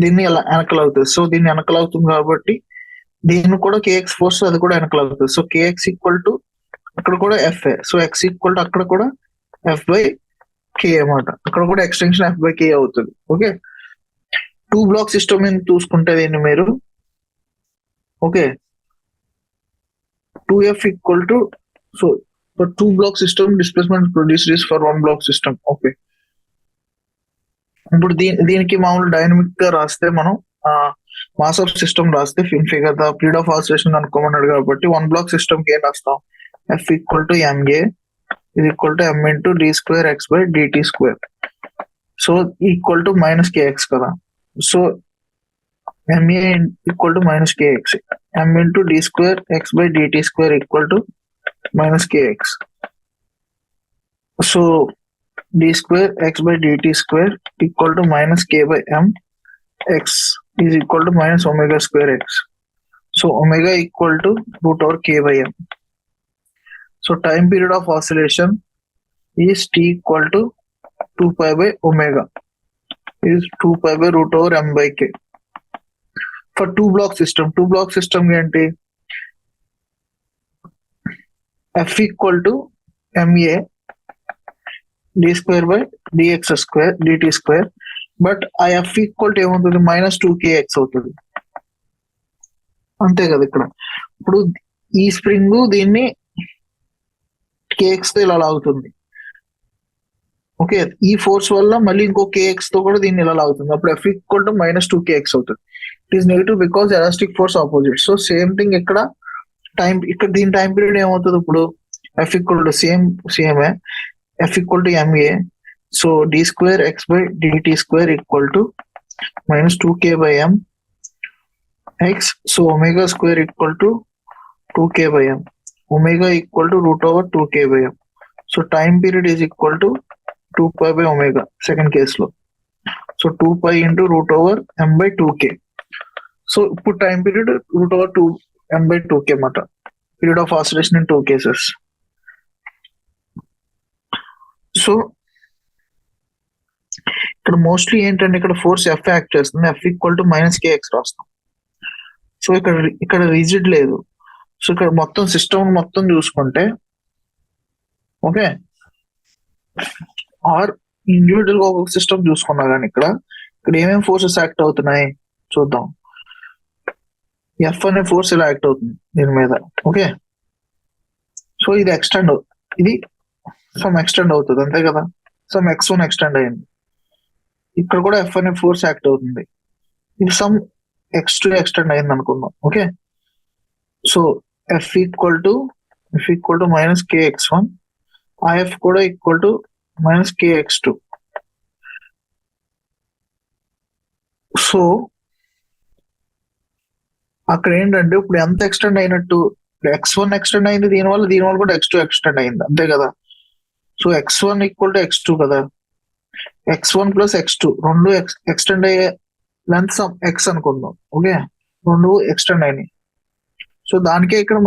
దీన్ని వెనకలు అవుతుంది. సో దీన్ని వెనకలు అవుతుంది కాబట్టి దీన్ని కూడా KX ఫోర్స్ అది కూడా వెనకలు అవుతుంది. సో KX ఈక్వల్ టు అక్కడ కూడా FA, so X equal to అక్కడ కూడా F/K అన్నమాట, అక్కడ కూడా ఎక్స్టెన్షన్ F/K అవుతుంది. ఓకే, 2 బ్లాక్ సిస్టమ్ చూసుకుంటే దీన్ని మీరు, okay, 2F equal to, so for 2 block system displacement produced is for 1 block system. Okay, ఇప్పుడు దీనికి మామూలు డైనమిక్ గా రాస్తే మనం మాస్ ఆఫ్ సిస్టమ్ రాస్తే figure the period of oscillation అనుకోమన్నాడు కాబట్టి 1 బ్లాక్ సిస్టమ్ కి ఏం రాస్తాం, F equal to m a is equal to m into d square x by dt square. So equal to minus kx kada. So ma equal to minus kx. M into d square x by dt square equal to minus kx. So d square x by dt square equal to minus k by m. X is equal to minus omega square x. So omega equal to root over k by m. So time period of oscillation is t equal to 2 pi by omega is 2 pi by root over m by k. For 2 block system ఏంటి, f equal to ma d square by dx square dt square, but ఆ f equal to ఏమవుతుంది, minus 2kx అవుతుంది. అంతే కదా. ఇప్పుడు ఈ spring దీన్ని kx తో ఇలా లాగుతుంది. ఓకే, ఈ ఫోర్స్ వల్ల మళ్ళీ ఇంకో kx తో కూడా దీన్ని ఇలా లాగుతుంది. అప్పుడు f equal to minus 2kx అవుతుంది. It is negative because elastic force opposite. So same thing ఇక్కడ దీని టైం పీరియడ్ ఏమవుతుంది, ఇప్పుడు f ఈక్వల్ టు సేమే f equal to ma. So d square x by dt square equal to minus 2k by m x. So omega square equal to 2k by m. Omega equal to root over 2k by m. So time period is equal to 2 pi by omega, second case lo. So 2 pi into root over m by 2k. So put time period root over 2 m by 2k mata. Period of oscillation in 2 cases. So ఇక్కడ mostly ఏంటంటే ఇక్కడ force F act చేస్తుంది, F equal to minus K X రాస్తాం. So ఇక్కడ rigid లేదు. So ఇక్కడ మొత్తం system మొత్తం చూసుకుంటే ఓకే, ఆర్ ఇండివిజువల్ గా ఒక సిస్టమ్ చూసుకున్నా కానీ ఇక్కడ ఏమేమి ఫోర్సెస్ యాక్ట్ అవుతున్నాయి చూద్దాం. ఎఫ్ అనే ఫోర్స్ ఇలా యాక్ట్ అవుతుంది దీని మీద. ఓకే, సో ఇది సమ్ ఎక్స్టెండ్ అవుతుంది అంతే కదా. సమ్ x1 ఎక్స్టెండ్ అయింది. ఇక్కడ కూడా ఎఫ్ అనే ఫోర్స్ యాక్ట్ అవుతుంది. ఇది సమ్ x2 ఎక్స్టెండ్ అయింది అనుకుందాం. Okay, so f equal to minus kx1, IF కూడా equal to minus kx2. So అక్కడ ఏంటంటే ఇప్పుడు ఎంత ఎక్స్టెండ్ అయినట్టు, x1 ఎక్స్టెండ్ అయింది దీనివల్ల కూడా x2 ఎక్స్టెండ్ అయింది అంతే కదా. So x1 equal to x2 కదా. x1 ప్లస్ x2 రెండు ఎక్స్టెండ్ అయ్యే లెంత్ సమ్ x అనుకుందాం. ఓకే, రెండు ఎక్స్టెండ్ అయినాయి. సో దానికే ఇక్కడ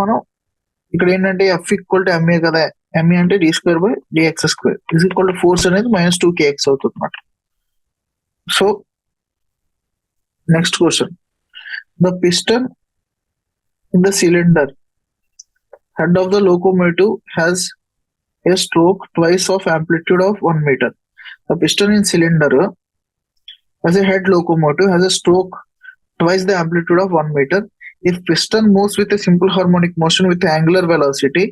ఏంటంటే ఎఫ్ ఈక్వల్ టు ఎంఏ కదా. ఎంఏ అంటే D square by D X square is equal to force అనేది మైనస్ 2kx అవుతుంది అన్నమాట. So next question, the piston in the cylinder head of the locomotive has a stroke twice of amplitude of 1 meter. The piston in cylinder as a head locomotive has a stroke twice the amplitude of 1 meter. If piston moves with a simple harmonic motion with angular velocity,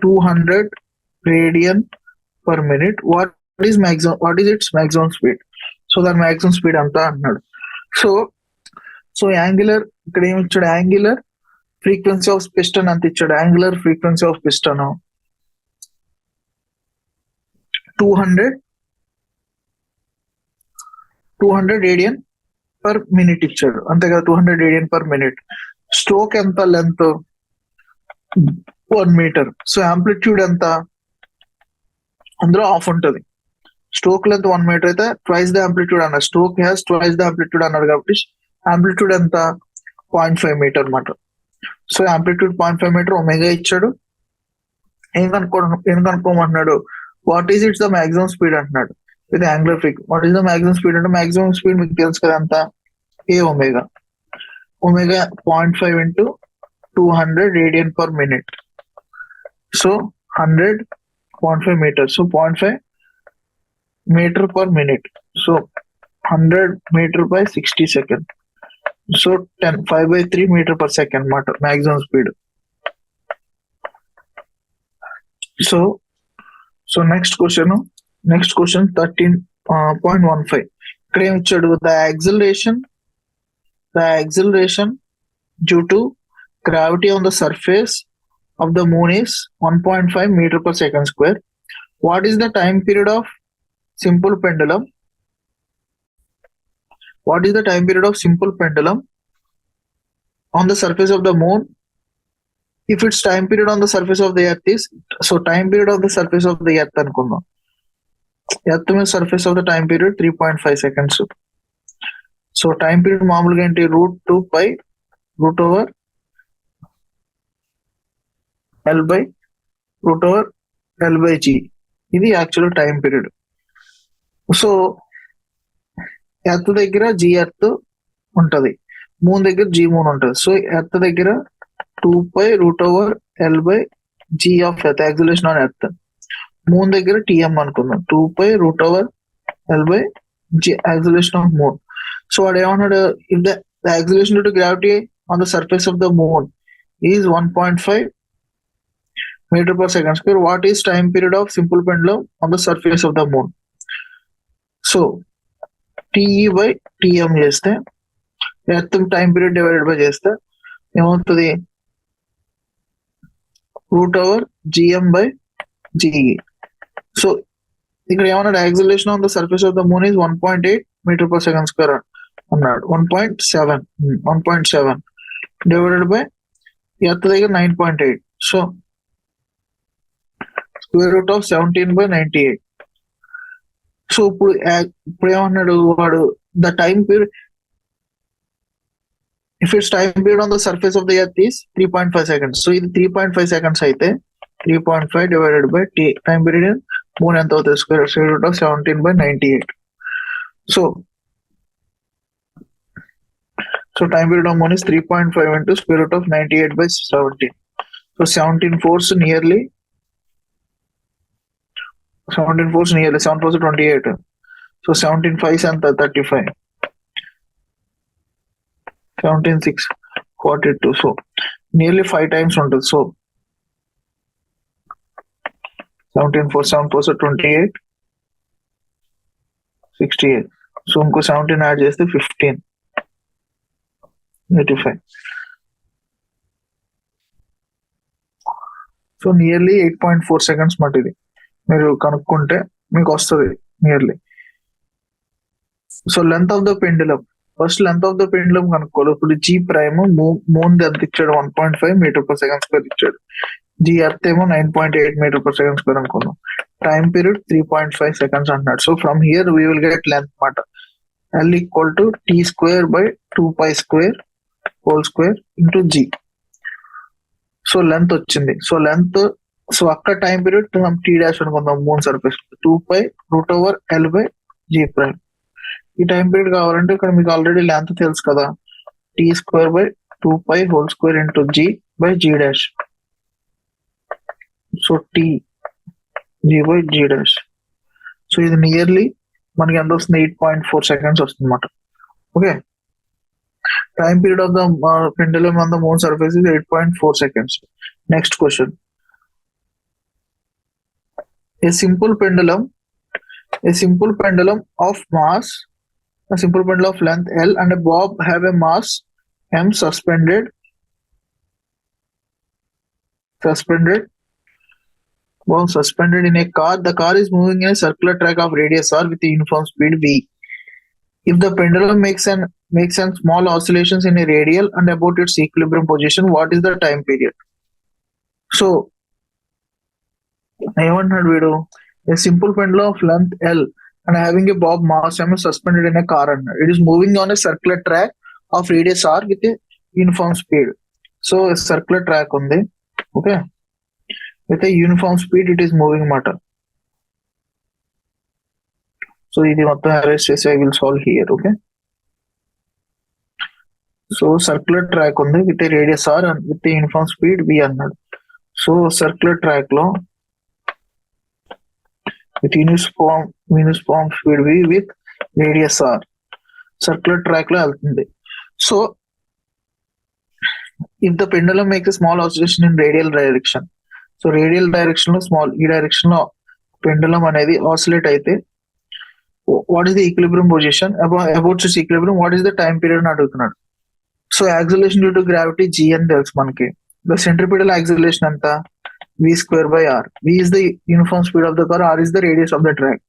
200 radian per minute, what is its maximum speed? So the maximum speed anta annadu. So angular ఇక్కడ ఏమి ఇచ్చాడు, angular frequency of piston అంత ఇచ్చాడు. Angular frequency of piston 200 radian per minute ఇచ్చాడు అంతే కదా. 200 radian per minute. Stroke ఎంత, length 1 metre. So amplitude ఎంత, అందులో హాఫ్ ఉంటుంది. స్ట్రోక్ లెంత్ 1 మీటర్ అయితే ట్వైస్ ద యాంప్లిట్యూడ్ అన్నారు. Stroke has twice the amplitude అన్నారు కాబట్టి యాంప్లిట్యూడ్ ఎంత 0.5 మీటర్ అన్నమాట. సో యాంప్లిట్యూడ్ 0.5 మీటర్, ఒమేగా ఇచ్చాడు. ఏం కనుక్కోమంటున్నాడు, what is its the maximum speed అంటున్నాడు with angular frequency. What is the maximum speed అంటే మాక్సిమం స్పీడ్ మీకు తెలుసు కదా ఎంత, a omega 0.5 into 200 radian per minute. So 100 0.5 meter. So 0.5 meter per minute. So 100 meter by 60 second. So 5/3 meter per second అన్నమాట maximum speed. So next question 13 0.15. ఇక్కడ ఏమి ఇచ్చాడు, the acceleration due to gravity on the surface of the moon is 1.5 meter per second square. What is the time period of simple pendulum? What is the time period of simple pendulum on the surface of the moon? If its time period on the surface of the earth is, so time period of the surface of the earth అనుకుందాం. Earth మీద surface of the time period 3.5 seconds. So time period మామూలుగా ఏంటి, √2 pi √L/L/G. ఇది actual time period. So earth దగ్గర G earth ఉంటది, moon దగ్గర G moon ఉంటది. So earth దగ్గర 2 pi √L/G of earth, acceleration on earth. Moon దగ్గర TM అనుకుందాం, 2 pi √L/G acceleration of moon. So వాడు ఏమన్నాడు, if the acceleration due to gravity on the surface of the moon is 1.5 meter per second square, what is time period of simple pendulum on the surface of the moon? So TE/TM చేస్తే earth time period divided by చేస్తే ఏమవుతుంది, √GM/GE. So ఇక్కడ ఏమన్నాడు, acceleration on the surface of the moon is 1.8 meter per second square అన్నాడు. 1.7 divided by earth దగ్గర 9.8. So square root of 17/98. So ఇప్పుడు ఏమన్నాడు వాడు, the time period, if it's time period on the surface of the earth is 3.5 seconds. So ఇది 3.5 seconds అయితే 3.5 divided by time period moon ఎంత అవుతుంది, square root of 17/98. So time period of moon is 3.5 into square root of 98/17. So 17 4s nearly 7 4s 28. So 17 5s ఎంత, 35. 17 6 42. So nearly 5 times ఉంటుంది. So 17 4 7 4 28 68. So ఇంకో 17 add చేస్తే 15 85. So nearly 8.4 seconds మాట. ఇది మీరు కనుక్కుంటే మీకు వస్తుంది nearly. So length of the pendulum, first length of the pendulum కనుక్కోవాలి. ఇప్పుడు జీ ప్రైమ్ మూన్ ఎంత ఇచ్చాడు, 1.5 meter per second square ఇచ్చాడు. జీ ఎర్త్ ఏమో 9.8 meter per second square అనుకున్నాం. టైం పీరియడ్ 3.5 seconds అంటున్నాడు. So from here we will get length మాట. L equal to T²/2 pi square whole square into G. So length వచ్చింది. So అక్కడ time period T' అనుకుందాం, moon surface 2 pi √L/G prime. ఈ time period కావాలంటే ఇక్కడ మీకు already length తెలుసు కదా, T²/2 pi whole square into G/G'. So G/G'. So ఇది నియర్లీ మనకి ఎంత వస్తుంది, 8.4 seconds వస్తుంది అన్నమాట. Okay, time period of the pendulum on the moon surface is 8.4 seconds. Next question, a simple pendulum of mass, a simple pendulum of length L and a bob have a mass M suspended in a car. The car is moving in a circular track of radius R with a uniform speed V. If the pendulum makes some small oscillations in a radial and about its equilibrium position, what is the time period? So ఏమంటున్నాడు వీడు, ఏ simple pendulum of length L and having a bob mass M suspended in a car అన్నాడు. It is moving on a circular track of radius R with a uniform speed. So circular track ఉంది, okay, with a uniform speed it is moving మాట. So ఇది మొత్తం arrange చేసి I will solve here. Okay, so circular track ఉంది with radius R and with a uniform speed V అన్నాడు. So circular track లో with uniform speed V with radius R circular track లో వెళ్తుంది. So if the pendulum makes a small oscillation in radial direction, సో radial direction లో small, ఈ direction లో pendulum అనేది oscillate అయితే what is the equilibrium position about this equilibrium what is the time period అని అడుగుతున్నాడు. So acceleration due to gravity G అని తెలుసు మనకి. ద సెంట్రిపిటల్ యాక్సిలరేషన్ ఎంత v²/r. v is the uniform speed of the car, r is the radius of the track.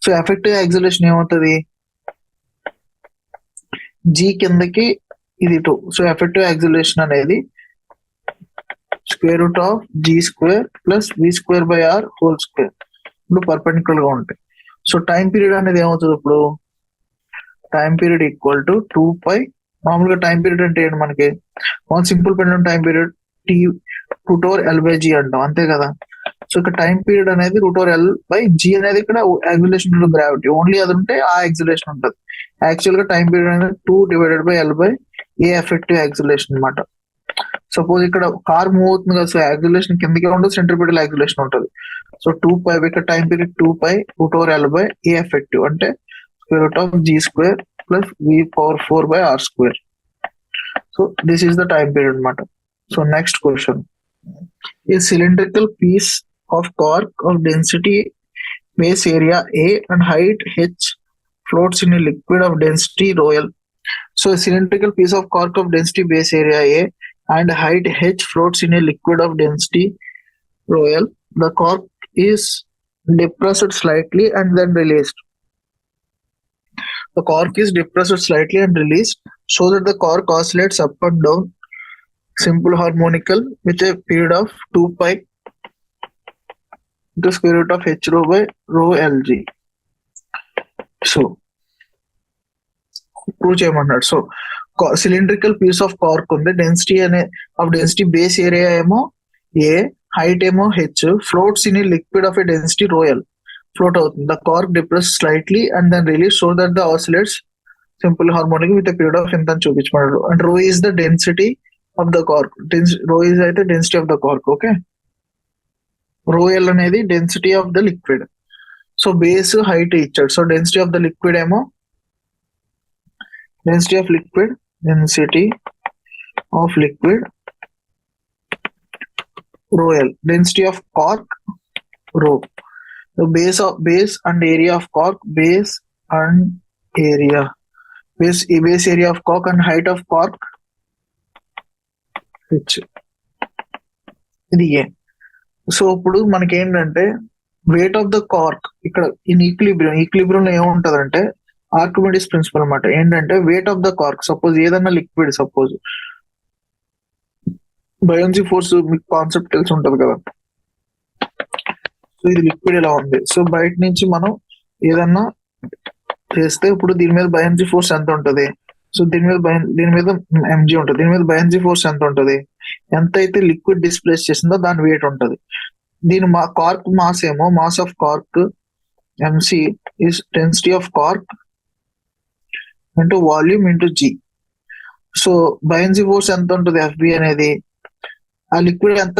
So effective acceleration ఏమవుతుంది, g కిందకి ఇది 2. So effective acceleration అనేది √g² + v²/r whole square. ఇప్పుడు perpendicular గా ఉంటాయి. So time period అనేది ఏమవుతుంది, ఇప్పుడు టైం పీరియడ్ ఈక్వల్ టు 2π. మామూలుగా టైం పీరియడ్ అంటే ఏంటి మనకి, one simple pendant time period T√L/g అంటాం, అంతే కదా. సో ఇక్కడ టైం పీరియడ్ అనేది √L/g అనేది ఇక్కడ acceleration due to gravity. Only అది ఉంటే ఆ యాక్సిలరేషన్ ఉంటుంది. యాక్చువల్ గా టైం పీరియడ్ అనేది 2/L/a ఎఫెక్టివ్ యాక్సిలరేషన్ అనమాట. సపోజ్ ఇక్కడ కార్ మూవ్ అవుతుంది కదా, సో యాక్సిలరేషన్ కిందకే ఉంటుంది, సెంట్రిపిటల్ యాక్సిలరేషన్ ఉంటుంది. సో 2π ఇక్కడ టైం పీరియడ్ 2π √L/a ఎఫెక్టివ్ అంటే √g² + v⁴/r². So this is the time period అనమాట. So next question. A cylindrical piece of cork of density base area A and height h floats in a liquid of density rho L. So a cylindrical piece of cork of density base area A and height h floats in a liquid of density rho L. The cork is depressed slightly and then released. The cork is depressed slightly and released so that the cork oscillates up and down simple harmonical with a period of 2π into square root of h⁻/ρLg. So prove చేయమన్నాడు. So cylindrical piece of cork ఉంది, density of density base area ఏమో A, height ఏమో h, floats in liquid of a density ρL. Float అవుతుంది. The cork depress slightly and then release so that the oscillates simple harmonic with period of ఎంత అని చూపించమన్నాడు. And rho is the density of the cork. Rho is the density of the cork. Okay, ρL అనేది density of the liquid. So base height ఇచ్చాడు. So density of the liquid ఏమో density of liquid ρL. density of cork rho. The base and area of cork, base area of cork and height of cork h. ఇది ఏ. So ఇప్పుడు మనకి ఏంటంటే weight of the cork ఇక్కడ in equilibrium లో ఏముంటదంటే Archimedes principal అనమాట. ఏంటంటే weight of the cork, suppose ఏదన్నా liquid, suppose buoyancy force మీకు కాన్సెప్ట్ తెలిసి ఉంటది కదా. సో ఇది లిక్విడ్ ఇలా ఉంది. సో బయట నుంచి మనం ఏదన్నా చేస్తే ఇప్పుడు దీని మీద బయోన్సీ ఫోర్స్ ఎంత ఉంటది, సో దీని మీద ఎంజీ ఉంటుంది. దీని మీద బయోన్సీ ఫోర్స్ ఎంత ఉంటది, ఎంత అయితే లిక్విడ్ డిస్ప్లేస్ చేసిందో దాని వెయిట్ ఉంటది. దీని కార్క్ మాస్ ఏమో mass of cork m c is density of cork into volume into g. So buoyancy force ఎంత ఉంటుంది ఎఫ్బి అనేది, ఆ లిక్విడ్ ఎంత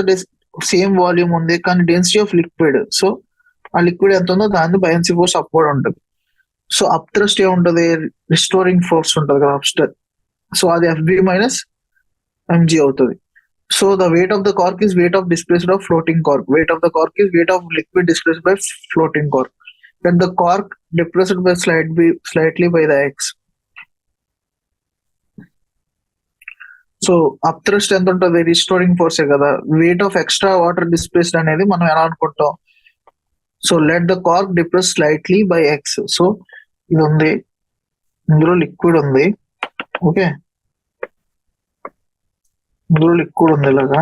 సేమ్ వాల్యూమ్ ఉంది కానీ డెన్సిటీ ఆఫ్ లిక్విడ్, సో ఆ లిక్విడ్ ఎంత ఉందో దాని బయోన్సీ ఫోర్స్ అప్వర్డ్ ఉంటుంది. సో అప్ థ్రస్ట్ ఏముంటది, రిస్టోరింగ్ ఫోర్స్ ఉంటుంది కదా అప్స్టర్, సో అది ఎఫ్బి మైనస్ ఎంజీ అవుతుంది. So the weight of the cork is weight of displaced of floating cork. Weight of the cork is weight of liquid displaced by floating cork. Then the cork depressed by slightly by the x. So up thrust ఎంత ఉంటుంది, restoring ఫోర్సే కదా. Weight of extra water displaced అనేది మనం ఎలా అనుకుంటాం, so let the cork depress slightly by X. So ఇది ఉంది, ఇందులో లిక్విడ్ ఉంది. ఓకే, ఇందులో లిక్విడ్ ఉంది, ఇలాగా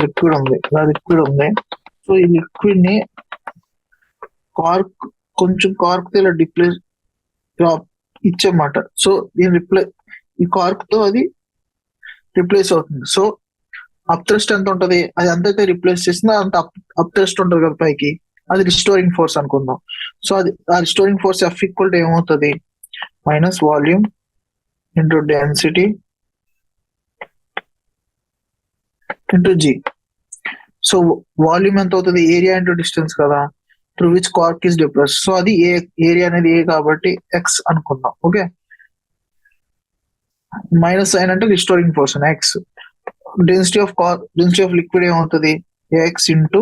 లిక్విడ్ ఉంది, ఇలా లిక్విడ్ ఉంది. సో ఈ లిక్విడ్ ని కొంచెం కార్క్ ఇలా డిప్లేస్ ఇచ్చేమాట. సో దీని ఈ కార్క్ తో అది రిప్లేస్ అవుతుంది. సో అప్ థ్రస్ట్ ఎంత ఉంటది, అది ఎంతైతే రిప్లేస్ చేసిందో అంత అప్ థ్రస్ట్ ఉంటుంది కదా పైకి, అది రిస్టోరింగ్ ఫోర్స్ అనుకుందాం. సో అది ఆ restoring force F equal to ఏమవుతుంది, minus volume into density into g. So volume ఎంత అవుతుంది, ఏరియా ఇంటూ డిస్టెన్స్ కదా, through which cork is depress. So అది ఏరియా అనేది ఏ కాబట్టి ఎక్స్ అనుకుందాం. ఓకే, మైనస్ సైన్ అంటే రిస్టోరింగ్ ఫోర్స్ అని ఎక్స్. డెన్సిటీ ఆఫ్ లిక్విడ్ ఏమవుతుంది, x into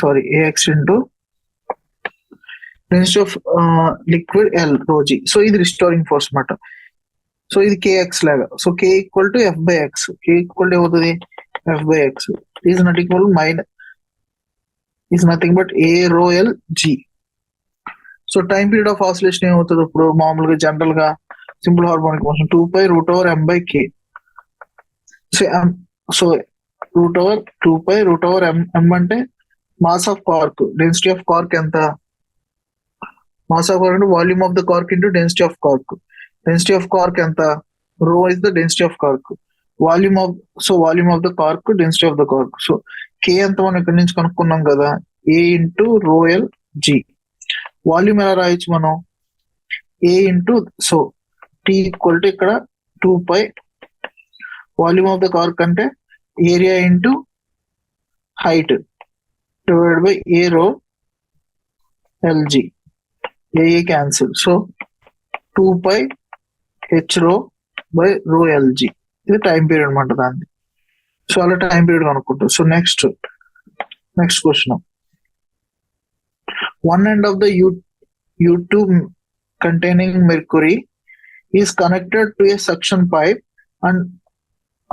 sorry AX into density of liquid L rho g. So ఇది restoring force అన్నమాట. So ఇది KX లాగా. So K equal to F/X. K equal to ఏమవుతుంది F/X is not equal is nothing but A rho L g. So time period of oscillation ఏమవుతుంది ఇప్పుడు మామూలుగా general గా simple harmonic motion 2π√m/k. So √2π√m అంటే mass of cork, density of cork ఎంత? Mass of cork అంటే volume of the cork into density of cork. Density of cork ఎంత? Rho is the density of cork. Volume of the cork, density of the cork. So k ఎంత మనం ఇక్కడ నుంచి కనుక్కున్నాం కదా, A into ρl g. Volume ఎలా రాయొచ్చు మనం? A into T equal to ఇక్కడ 2π వాల్యూమ్ ఆఫ్ ద కార్క్ అంటే area into height divided by A rho LG. A cancel. So 2π H rho by rho LG. ఇది టైం పీరియడ్ అనమాట దాన్ని. So అలా time period కనుక్కుంటాం. So next question. One end of the U-tube containing mercury is connected to a suction pipe and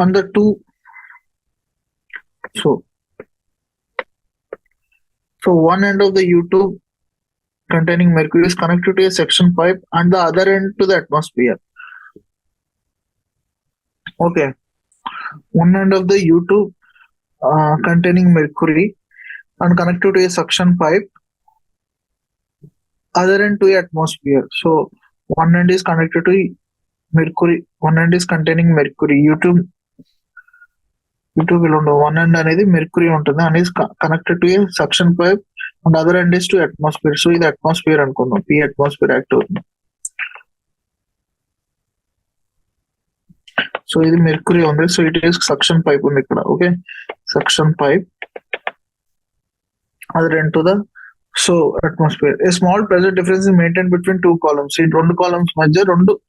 on the two. So one end of the U-tube containing mercury is connected to a suction pipe and the other end to the atmosphere. Okay. One end of the U-tube containing mercury and connected to a suction pipe, other end to the atmosphere. So one end is connected to mercury, one end is containing mercury. U-tube will ఉండవు. one end అనేది mercury ఉంటుంది and is connected to a suction pipe and other end is to atmosphere. So ఇది atmosphere అనుకుందాం. P atmosphere act అవుతుంది. So ఇది mercury ఉంది. So it is suction pipe ఉంది ఇక్కడ. Okay, suction pipe other end to the atmosphere. A small pressure difference is maintained between two columns. ఈ రెండు columns మధ్య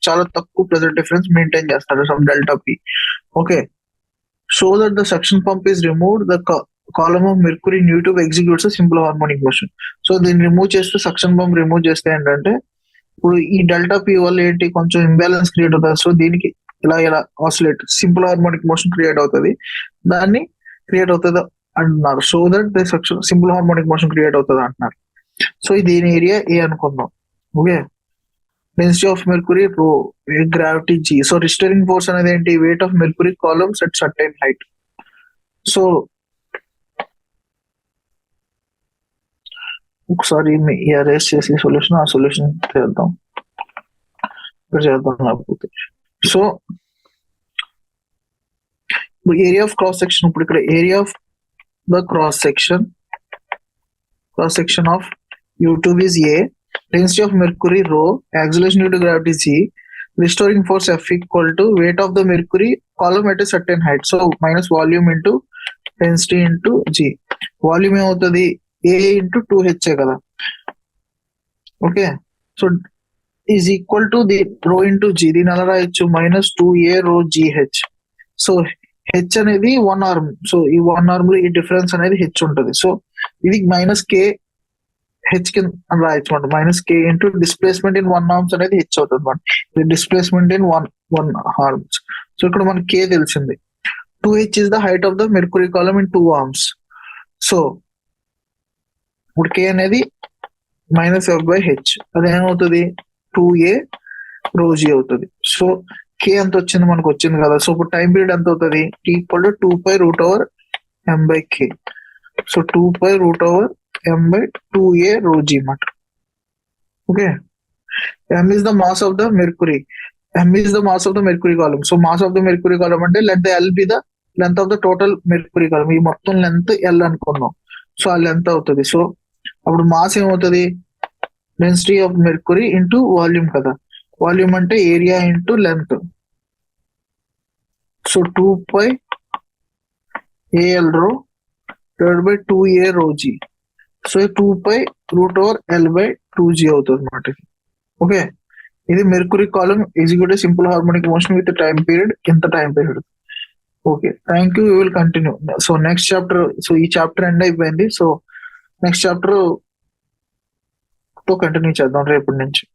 చాలా తక్కువ ప్రెషర్ డిఫరెన్స్ మెయింటైన్ చేస్తారు, some delta P. Okay, so that the suction pump is removed, the column of mercury in U-tube executes a simple harmonic motion. So దీన్ని remove చేస్తూ suction pump remove చేస్తే ఏంటంటే ఇప్పుడు ఈ డెల్టా P వల్ల ఏంటి కొంచెం ఇంబ్యాలెన్స్ క్రియేట్ అవుతుంది. సో దీనికి ఇలా oscillate simple harmonic motion create అవుతుంది, దాన్ని క్రియేట్ అవుతుంది అంటున్నారు. So that the suction simple harmonic motion create అవుతుంది అంటున్నారు. సో దీని ఏరియా A అనుకుందాం. Okay, density of mercury rho, gravity G. So restoring force అనేది ఏంటి? Weight of mercury columns at certain height. So ఒకసారి అరేంజ్ చేసి సొల్యూషన్, ఆ solution చేద్దాం లేకపోతే. So area of cross section, ఇప్పుడు ఇక్కడ area of the cross section of U-tube is A, density of mercury rho, acceleration due to gravity G, restoring force F equal to weight of the mercury column at a certain height. So minus volume into density into G. Volume ఏమవుతుంది? A into 2H కదా. Okay, so is equal to the rho into G. దీని అలా రాయొచ్చు minus 2A rho GH. So H అనేది 1 arm. So ఈ 1 arm లో ఈ difference అనేది H ఉంటుంది. సో ఇది మైనస్ K H కింద రాయొచ్చు అనమాట. Minus K into displacement in 1 arms అనేది H అవుతుంది అనమాట. ఇది డిస్ప్లేస్మెంట్ ఇన్ 1 ఆర్మ్స్. సో ఇక్కడ మనకి K తెలిసింది. 2H is the height of the mercury column in 2 arms. So ఇప్పుడు K అనేది మైనస్ F/H, అది ఏమవుతుంది? 2A rho G అవుతుంది. సో K ఎంత వచ్చింది? మనకు వచ్చింది కదా. సో ఇప్పుడు టైం పీరియడ్ ఎంత అవుతుంది? T equal to 2π√m/K. So 2π√m/2A rho G మాట. Okay, M is the mass of the mercury. M is the mass of the mercury column. So mass of the mercury column అంటే let the L be the length of the total mercury column. ఈ మొత్తం length L అనుకున్నాం. So ఆ length అవుతుంది. So అప్పుడు mass ఏమవుతుంది? Density of mercury into volume కదా. Volume అంటే area into length. So 2πAL rho divided by 2A rho G. So 2π√L/2G అవుతుంది అన్నమాట. ఓకే, ఇది mercury column executive simple harmonic motion with time period, ఇంత time period. Okay, thank you. Will continue. So next chapter, so ఈ chapter end అయిపోయింది. So next chapter తో continue చేద్దాం రేపటి నుంచి.